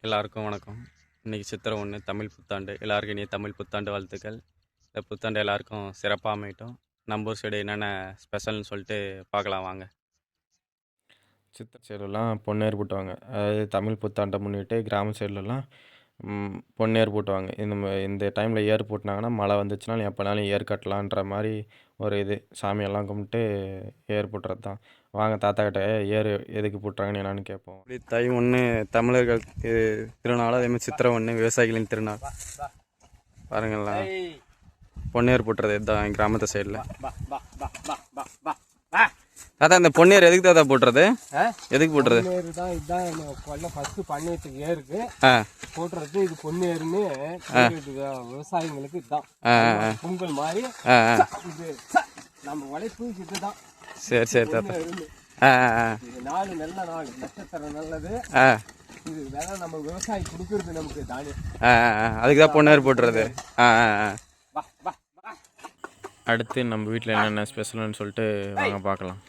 எல்லாருக்கும் வணக்கம். இன்றைக்கி சித்திரை 1 தமிழ் புத்தாண்டு. எல்லாருக்கும் இனிய தமிழ் புத்தாண்டு வாழ்த்துக்கள். இந்த புத்தாண்டு எல்லாருக்கும் சிறப்பாக அமையட்டும். நம்ம ஊர் சைடு என்னென்ன ஸ்பெஷல்னு சொல்லிட்டு பார்க்கலாம் வாங்க. சித்திரை சைடுலாம் பொன்னேர் போட்டுவாங்க. அதாவது தமிழ் புத்தாண்டை முன்னிட்டு கிராம சைட்லலாம் பொன்னேர் போட்டுவாங்க. இந்த டைமில் ஏர் போட்டினாங்கன்னா மழை வந்துச்சுனாலும் எப்போனாலும் ஏர் கட்டலான்ற மாதிரி ஒரு இது சாமியெல்லாம் கும்பிட்டு ஏர் போட்டுறது தான். வாங்க தாத்தா கிட்ட ஏர் எதுக்கு போட்டுறாங்கன்னு என்னான்னு கேட்போம். இப்படி தை 1 தமிழர்கள் திருநாள், அதேமாதிரி சித்திரை 1 விவசாயிகளின் திருநாள். பாருங்களா, பொன்னேர் போட்டுறது இதுதான் கிராமத்து சைடில். தாத்தா இந்த பொன்னேர் எதுக்கு தாத்தா போட்டுறது? எதுக்கு போட்டுறது? இதுதான் ஃபர்ஸ்ட் பண்ணையத்துக்கு ஏருக்கு போட்டுறது. இது பொன்னேருன்னு விவசாயிங்களுக்கு இதுதான் பொங்கல் மாதிரி. இது நம்ம உழைப்பு இதுதான். சரி சரி தாத்தா. இது நாள் நல்ல நாள், நட்சத்திரம் நல்லது. இது வேற நம்ம விவசாயி கொடுக்கறது நமக்கு தானியம். அதுக்கு தான் பொன்னேர் போட்டுறது. அடுத்து நம்ம வீட்டில் என்னென்ன ஸ்பெஷல்னு சொல்லிட்டு வாங்க பார்க்கலாம்.